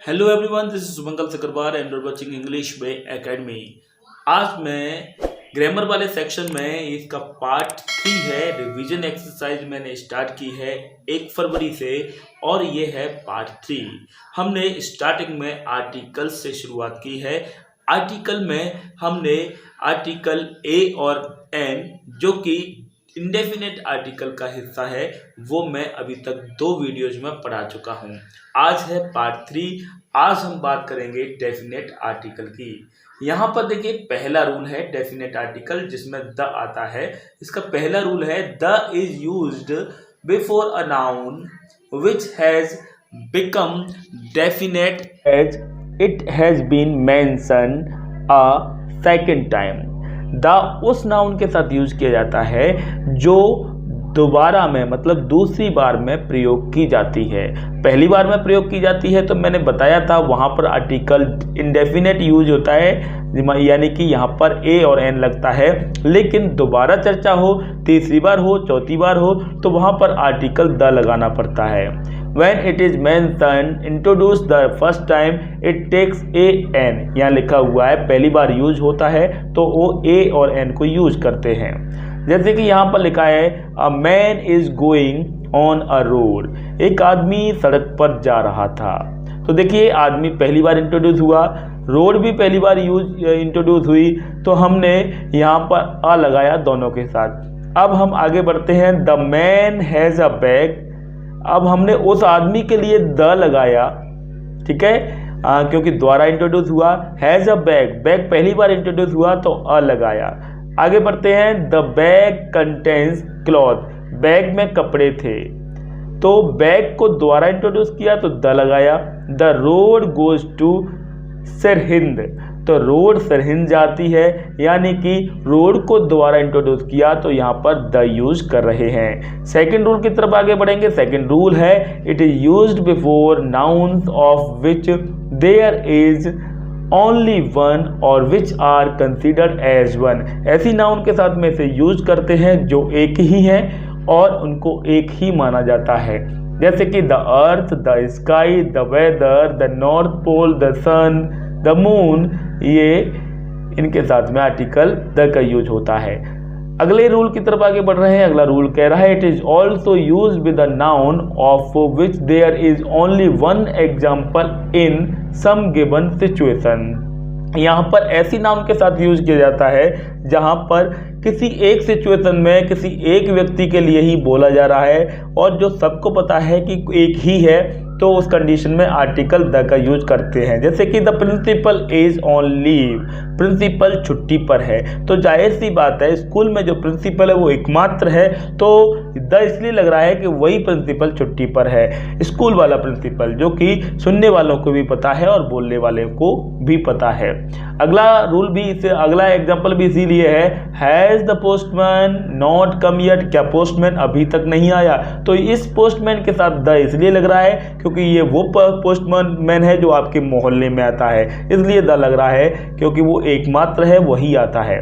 Hello everyone, this is Sumangal Sakarwar and you're watching English Way Academy. आज मैं grammar वाले section में इसका पार्ट 3 है। रिवीजन एक्सरसाइज मैंने स्टार्ट की है 1 फरवरी से और ये है पार्ट 3। हमने स्टार्टिंग में आर्टिकल से शुरुआत की है। आर्टिकल में हमने आर्टिकल ए और एन जो कि इंडेफिनेट आर्टिकल का हिस्सा है वो मैं अभी तक 2 वीडियोज में पढ़ा चुका हूँ। आज है पार्ट 3। आज हम बात करेंगे डेफिनेट आर्टिकल की। यहाँ पर देखिए पहला रूल है डेफिनेट आर्टिकल जिसमें द आता है। इसका पहला रूल है the is used before a noun which has become definite as it has been mention a second time. The उस नाउन के साथ यूज किया जाता है जो दोबारा में मतलब दूसरी बार में प्रयोग की जाती है। पहली बार में प्रयोग की जाती है तो मैंने बताया था वहाँ पर आर्टिकल इंडेफिनेट यूज होता है, यानी कि यहाँ पर ए और एन लगता है। लेकिन दोबारा चर्चा हो, तीसरी बार हो, चौथी बार हो तो वहाँ पर आर्टिकल द लगाना पड़ता है। When it is mentioned, introduced the first time, it takes a n। यहाँ लिखा हुआ है पहली बार यूज होता है तो वो ए और एन को यूज करते हैं। जैसे कि यहाँ पर लिखा है a man is going on a road, एक आदमी सड़क पर जा रहा था। तो देखिए आदमी पहली बार इंट्रोड्यूस हुआ, रोड भी पहली बार इंट्रोड्यूस हुई तो हमने यहाँ पर अ लगाया दोनों के साथ। अब हम आगे बढ़ते हैं। The man has a bag, अब हमने उस आदमी के लिए द लगाया, ठीक है, क्योंकि द्वारा इंट्रोड्यूस हुआ। हैज़ अ बैग, बैग पहली बार इंट्रोड्यूस हुआ तो अ लगाया। आगे बढ़ते हैं। The bag contains cloth, bag में कपड़े थे तो बैग को द्वारा इंट्रोड्यूस किया तो द लगाया। The road goes to Sirhind, तो रोड सरहिंद जाती है, यानी कि रोड को दोबारा इंट्रोड्यूस किया तो यहाँ पर द यूज कर रहे हैं। सेकंड रूल की तरफ आगे बढ़ेंगे। सेकंड रूल है it is used before nouns of which there is only one और which are considered as one. ऐसी नाउन के साथ में से यूज करते हैं जो एक ही है और उनको एक ही माना जाता है। जैसे कि the earth, the sky, the weather, the north pole, the sun, the moon, ये इनके साथ में आर्टिकल द का यूज होता है। अगले रूल की तरफ आगे बढ़ रहे हैं। अगला रूल कह रहा है it is also use with a noun of which there is only one example in some given situation. यहाँ पर ऐसी नाउन के साथ यूज किया जाता है जहाँ पर किसी एक सिचुएशन में किसी एक व्यक्ति के लिए ही बोला जा रहा है और जो सबको पता है कि एक ही है तो उस कंडीशन में आर्टिकल द का यूज करते हैं। जैसे कि the principal is on leave, principal छुट्टी पर है तो जाहिर सी बात है स्कूल में जो प्रिंसिपल है वो एकमात्र है तो द इसलिए लग रहा है कि वही प्रिंसिपल छुट्टी पर है, स्कूल वाला प्रिंसिपल, जो कि सुनने वालों को भी पता है और बोलने वाले को भी पता है। अगला रूल भी इसे, अगला एग्जाम्पल भी इसीलिए has the postman not come yet, क्या पोस्टमैन अभी तक नहीं आया, तो इस पोस्टमैन के साथ द इसलिए लग रहा है क्योंकि ये वो पोस्टमैन है जो आपके मोहल्ले में आता है, इसलिए द लग रहा है क्योंकि वो एकमात्र है, वही आता है।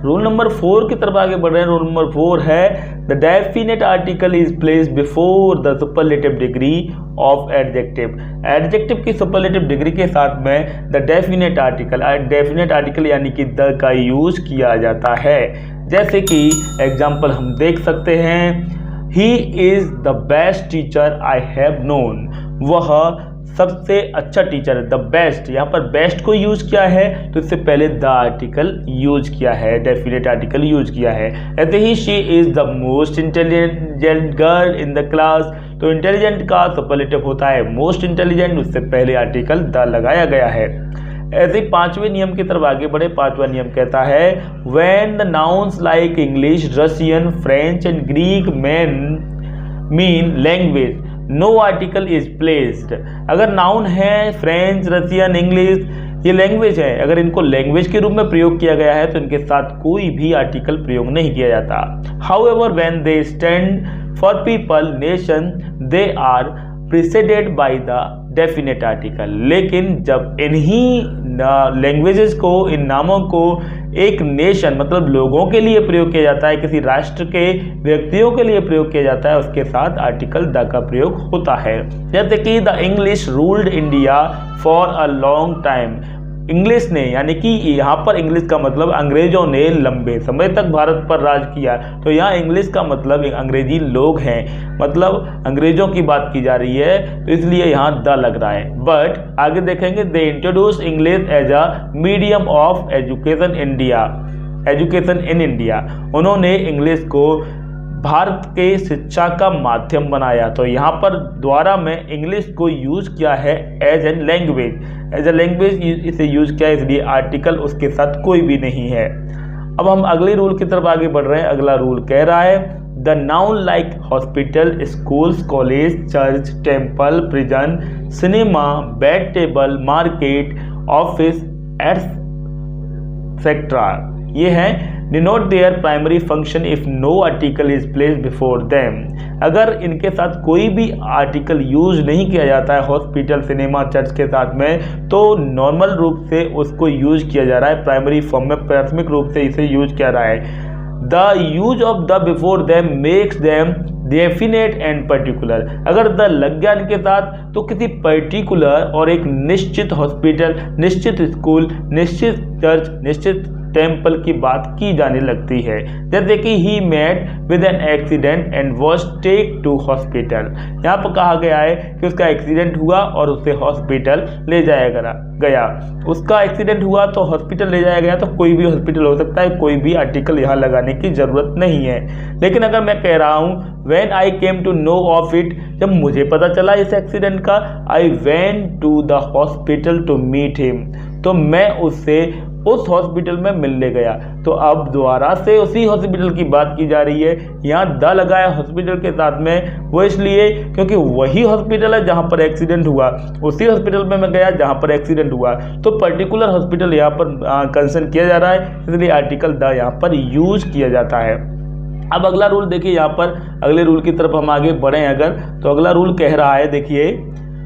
रूल नंबर 4 की तरफ आगे बढ़ रहे हैं। रूल नंबर 4 है the definite article is placed before the superlative degree of adjective. Adjective की सुपरलेटिव डिग्री के साथ में द डेफिनेट आर्टिकल यानी कि द का यूज किया जाता है। जैसे कि एग्जाम्पल हम देख सकते हैं, he is the best teacher I have known, वह सबसे अच्छा टीचर है। द बेस्ट, यहाँ पर बेस्ट को यूज किया है तो इससे पहले द आर्टिकल यूज किया है, डेफिनेट आर्टिकल यूज किया है। ऐसे ही she is the most intelligent girl in the class, तो इंटेलिजेंट का सुपरलेटिव होता है मोस्ट इंटेलिजेंट, उससे पहले आर्टिकल द लगाया गया है। ऐसे ही 5वें नियम की तरफ आगे बढ़े। 5वां नियम कहता है when the nouns like English, Russian, French and Greek mean language, no article is placed. अगर नाउन है फ्रेंच, रशियन, इंग्लिश, ये लैंग्वेज है, अगर इनको लैंग्वेज के रूप में प्रयोग किया गया है तो इनके साथ कोई भी आर्टिकल प्रयोग नहीं किया जाता। However when they stand for people, nation, they are preceded by the definite article. लेकिन जब इन्हीं लैंग्वेजेस को, इन नामों को एक नेशन मतलब लोगों के लिए प्रयोग किया जाता है, किसी राष्ट्र के व्यक्तियों के लिए प्रयोग किया जाता है, उसके साथ आर्टिकल द का प्रयोग होता है। जैसे कि the English ruled India for a long time. English ने, यानी कि यहाँ पर इंग्लिश का मतलब अंग्रेजों ने लंबे समय तक भारत पर राज किया, तो यहाँ इंग्लिश का मतलब अंग्रेजी लोग हैं, मतलब अंग्रेजों की बात की जा रही है, तो इसलिए यहाँ द लग रहा है। बट आगे देखेंगे, they introduce English as a medium of education in India. उन्होंने इंग्लिश को भारत के शिक्षा का माध्यम बनाया, तो यहाँ पर द्वारा में इंग्लिश को यूज किया है एज ए लैंग्वेज इसे यूज किया है, इसलिए आर्टिकल उसके साथ कोई भी नहीं है। अब हम अगले रूल की तरफ आगे बढ़ रहे हैं। अगला रूल कह रहा है the noun like hospital, schools, college, church, temple, prison, cinema, bed, table, market, office etcetera, ये है denote their primary function if no article is placed before them. अगर इनके साथ कोई भी आर्टिकल यूज नहीं किया जाता है हॉस्पिटल, सिनेमा, चर्च के साथ में, तो नॉर्मल रूप से उसको यूज किया जा रहा है, प्राइमरी फॉर्म में प्राथमिक रूप से इसे यूज किया रहा है। The use of the before them makes them definite and particular. अगर द लग गया इनके साथ तो किसी पर्टिकुलर और एक निश्चित हॉस्पिटल, निश्चित स्कूल, निश्चित चर्च, निश्चित टेम्पल की बात की जाने लगती है। जैसे कि he met with an accident and was take to hospital. यहाँ पर कहा गया है कि उसका एक्सीडेंट हुआ और उसे हॉस्पिटल ले जाया गया। उसका एक्सीडेंट हुआ तो हॉस्पिटल ले जाया गया, तो कोई भी हॉस्पिटल हो सकता है, कोई भी आर्टिकल यहाँ लगाने की जरूरत नहीं है। लेकिन अगर मैं कह रहा हूँ When I came to know of it, जब मुझे पता चला इस एक्सीडेंट का, I went to the hospital to meet him, तो मैं उससे उस हॉस्पिटल में मिलने गया। तो अब दोबारा से उसी हॉस्पिटल की बात की जा रही है। यहाँ द लगाया हॉस्पिटल के साथ में, वो इसलिए क्योंकि वही हॉस्पिटल है जहाँ पर एक्सीडेंट हुआ, उसी हॉस्पिटल में मैं गया जहाँ पर एक्सीडेंट हुआ, तो पर्टिकुलर हॉस्पिटल यहाँ पर कंसर्न किया जा रहा है, इसलिए आर्टिकल द यहाँ पर यूज किया जाता है। अब अगला रूल देखिए, यहाँ पर अगले रूल की तरफ हम आगे बढ़ें अगर, तो अगला रूल कह रहा है, देखिए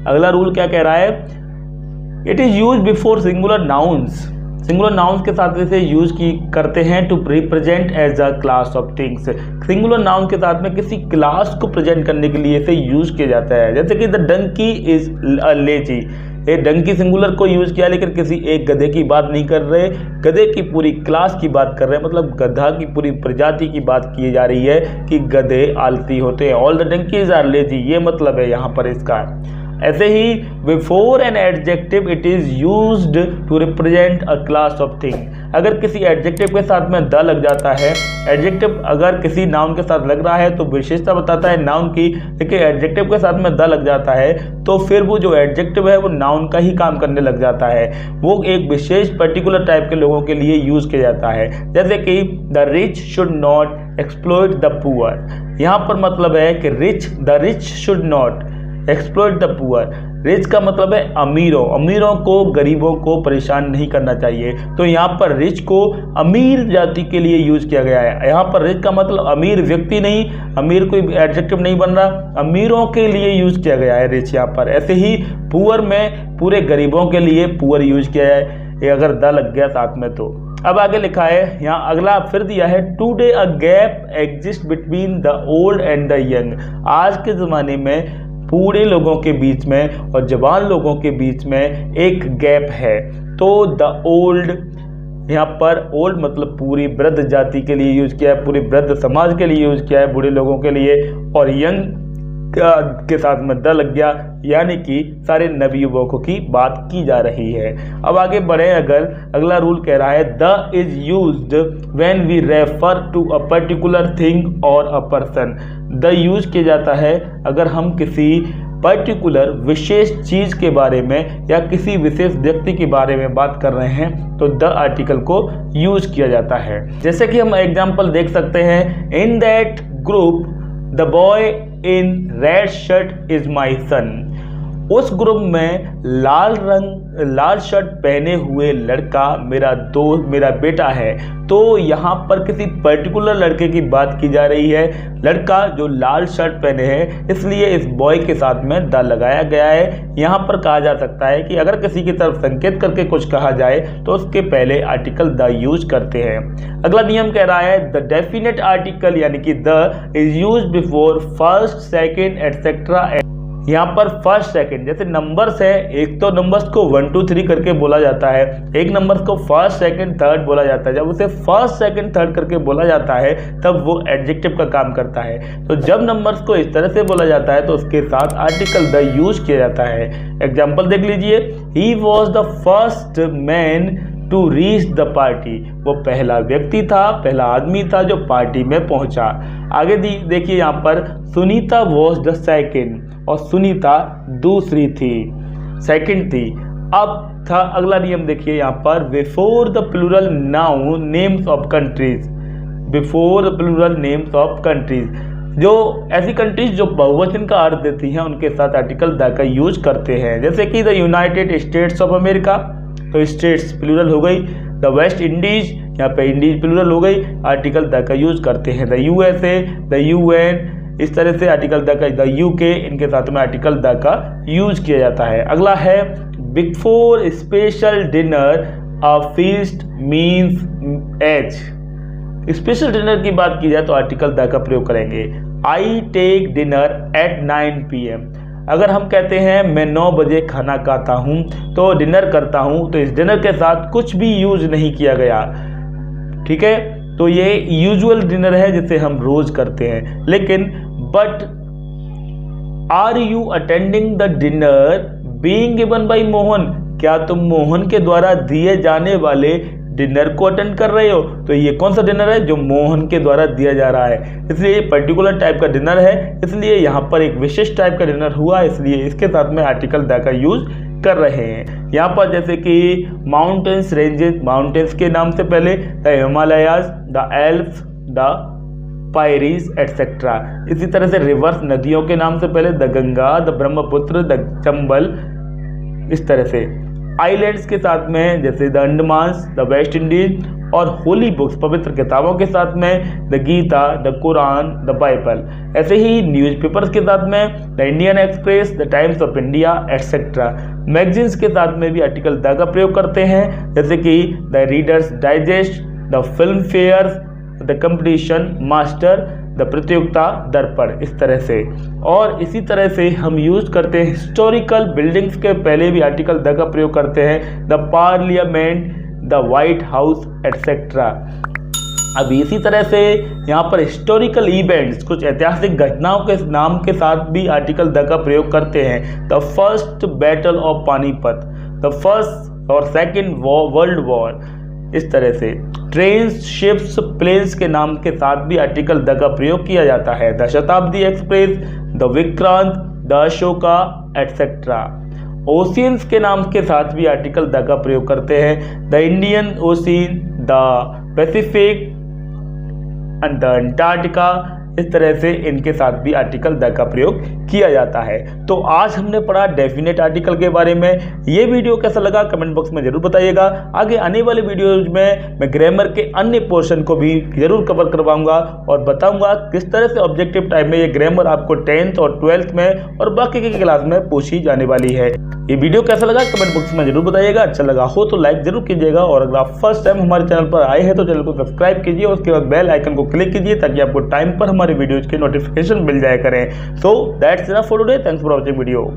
अगला रूल क्या कह रहा है, it is use before singular nouns. Singular nouns के साथ इसे यूज करते हैं to represent as a class of things. Singular noun के साथ में किसी क्लास को प्रेजेंट करने के लिए इसे यूज किया जाता है। जैसे कि the donkey is a lazy, ये डंकी सिंगुलर को यूज किया, लेकिन किसी एक गधे की बात नहीं कर रहे, गधे की पूरी क्लास की बात कर रहे हैं, मतलब गधा की पूरी प्रजाति की बात की जा रही है कि गधे आलसी होते हैं। All the donkeys are lazy, ये मतलब है यहाँ पर इसका। ऐसे ही before an adjective it is used to represent a class of thing. अगर किसी एडजेक्टिव के साथ में द लग जाता है, एडजेक्टिव अगर किसी नाउन के साथ लग रहा है तो विशेषता बताता है नाउन की, लेकिन एडजेक्टिव के साथ में द लग जाता है तो फिर वो जो एडजेक्टिव है वो नाउन का ही काम करने लग जाता है, वो एक विशेष पर्टिकुलर टाइप के लोगों के लिए यूज किया जाता है। जैसे कि the rich should not exploit the poor. यहाँ पर मतलब है कि the rich should not exploit the poor. Rich का मतलब है अमीरों, अमीरों को गरीबों को परेशान नहीं करना चाहिए, तो यहाँ पर रिच को अमीर जाति के लिए यूज किया गया है। यहाँ पर रिच का मतलब अमीर व्यक्ति नहीं, अमीर कोई एडजेक्टिव नहीं बन रहा, अमीरों के लिए यूज किया गया है रिच यहाँ पर। ऐसे ही पुअर में पूरे गरीबों के लिए पुअर यूज किया है, ये अगर द लग गया साथ में तो। अब आगे लिखा है यहाँ अगला फिर दिया है, today a gap exist between the old and the young. आज के ज़माने में बूढ़े लोगों के बीच में और जवान लोगों के बीच में एक गैप है, तो द ओल्ड, यहाँ पर ओल्ड मतलब पूरी वृद्ध जाति के लिए यूज किया है, पूरी वृद्ध समाज के लिए यूज किया है, बूढ़े लोगों के लिए, और यंग के साथ में द लग गया, यानी कि सारे नवयुवकों की बात की जा रही है। अब आगे बढ़े अगर, अगला रूल कह रहा है the is used when we refer to a particular thing और अ पर्सन। द यूज किया जाता है अगर हम किसी पर्टिकुलर विशेष चीज के बारे में या किसी विशेष व्यक्ति के बारे में बात कर रहे हैं, तो द आर्टिकल को यूज किया जाता है। जैसे कि हम एग्जांपल देख सकते हैं, in that group the boy in red shirt is my son. उस ग्रुप में लाल शर्ट पहने हुए लड़का मेरा बेटा है। तो यहाँ पर किसी पर्टिकुलर लड़के की बात की जा रही है, लड़का जो लाल शर्ट पहने हैं, इसलिए इस बॉय के साथ में द लगाया गया है। यहाँ पर कहा जा सकता है कि अगर किसी की तरफ संकेत करके कुछ कहा जाए तो उसके पहले आर्टिकल द यूज करते हैं। अगला नियम कह रहा है द डेफिनेट आर्टिकल यानी कि the is use before first second etcetera. यहाँ पर फर्स्ट सेकंड जैसे नंबर्स है, एक तो नंबर्स को 1 2 3 करके बोला जाता है, एक नंबर्स को फर्स्ट सेकंड थर्ड बोला जाता है। जब उसे फर्स्ट सेकंड थर्ड करके बोला जाता है तब वो एडजेक्टिव का काम करता है। तो जब नंबर्स को इस तरह से बोला जाता है तो उसके साथ आर्टिकल द यूज किया जाता है। एग्जाम्पल देख लीजिए, he was the first man to reach the party. वो पहला व्यक्ति था, पहला आदमी था जो पार्टी में पहुंचा। आगे देखिए यहाँ पर सुनीता वॉज द सेकेंड, और सुनीता दूसरी थी, सेकंड थी। अब था अगला नियम देखिए यहाँ पर, before the plural noun names of countries. Before the plural names of countries, जो ऐसी कंट्रीज जो बहुवचन का अर्थ देती हैं उनके साथ आर्टिकल द का यूज करते हैं। जैसे कि the United states of America, तो स्टेट्स प्लूरल हो गई। द वेस्ट इंडीज, यहाँ पे इंडीज प्लूरल हो गई, आर्टिकल द का यूज करते हैं। द यूएसए, द यूएन, इस तरह से आर्टिकल द का, द यूके, इनके साथ में आर्टिकल द का यूज किया जाता है। अगला है before special dinner a feast means as. Special dinner की बात की जाए तो आर्टिकल द का प्रयोग करेंगे। I take dinner at 9 PM। अगर हम कहते हैं मैं 9 बजे खाना खाता हूँ तो डिनर करता हूँ, तो इस डिनर के साथ कुछ भी यूज नहीं किया गया, ठीक है। तो ये यूजुअल डिनर है जिसे हम रोज करते हैं। लेकिन but are you attending the dinner being given by Mohan, क्या तुम मोहन के द्वारा दिए जाने वाले डिनर को अटेंड कर रहे हो? तो ये कौन सा डिनर है जो मोहन के द्वारा दिया जा रहा है, इसलिए ये पर्टिकुलर टाइप का डिनर है, इसलिए यहाँ पर एक विशेष टाइप का डिनर हुआ, इसलिए इसके साथ में आर्टिकल द का यूज कर रहे हैं। यहाँ पर जैसे कि माउंटेन्स रेंजेस, माउंटेन्स के नाम से पहले the Himalayas, the Alps, the Pyrenees etcetera. इसी तरह से रिवर्स, नदियों के नाम से पहले the Ganga, the Brahmaputra, the Chambal, इस तरह से। आइलैंड्स के साथ में जैसे the Andamans, the West Indies, और होली बुक्स, पवित्र किताबों के साथ में the Gita, the Quran, the Bible. ऐसे ही न्यूज़पेपर्स के साथ में the Indian Express, the Times of India etcetera. Magazines के साथ में भी आर्टिकल द का प्रयोग करते हैं, जैसे कि the Reader's Digest, the Filmfare's, the Competition Master, the Pratiyogita Darpan, इस तरह से। और इसी तरह से हम यूज करते हैं हिस्टोरिकल बिल्डिंग्स के पहले भी आर्टिकल द का प्रयोग करते हैं, the parliament, the white house etcetera. अब इसी तरह से यहाँ पर हिस्टोरिकल इवेंट्स, कुछ ऐतिहासिक घटनाओं के नाम के साथ भी आर्टिकल द का प्रयोग करते हैं। The first battle of Panipat, the first और सेकेंड वर्ल्ड वॉर, इस तरह से। ट्रेन्स, शिप्स, प्लेन्स के नाम के साथ भी आर्टिकल द का प्रयोग किया जाता है। द शताब्दी express, the Vikrant, the Ashoka etcetera. Oceans के नाम के साथ भी आर्टिकल द का प्रयोग करते हैं। The Indian ocean, the Pacific and the Antarctica, इस तरह से इनके साथ भी आर्टिकल द का प्रयोग किया जाता है। तो आज हमने पढ़ा डेफिनेट आर्टिकल के बारे में। ये वीडियो कैसा लगा कमेंट बॉक्स में जरूर बताइएगा। आगे आने वाले वीडियोज में मैं ग्रामर के अन्य पोर्शन को भी जरूर कवर करवाऊंगा और बताऊंगा किस तरह से ऑब्जेक्टिव टाइप में ये ग्रामर आपको 10th और 12th में और बाकी की क्लास में पूछी जाने वाली है। ये वीडियो कैसा लगा कमेंट बॉक्स में जरूर बताइएगा। अच्छा लगा हो तो लाइक जरूर कीजिएगा, और अगर आप फर्स्ट टाइम हमारे चैनल पर आए हैं तो चैनल को सब्सक्राइब कीजिए और उसके बाद बेल आइकन को क्लिक कीजिए ताकि आपको टाइम पर हमारे वीडियोज के नोटिफिकेशन मिल जाया करें। So that's enough for today, thanks for watching video.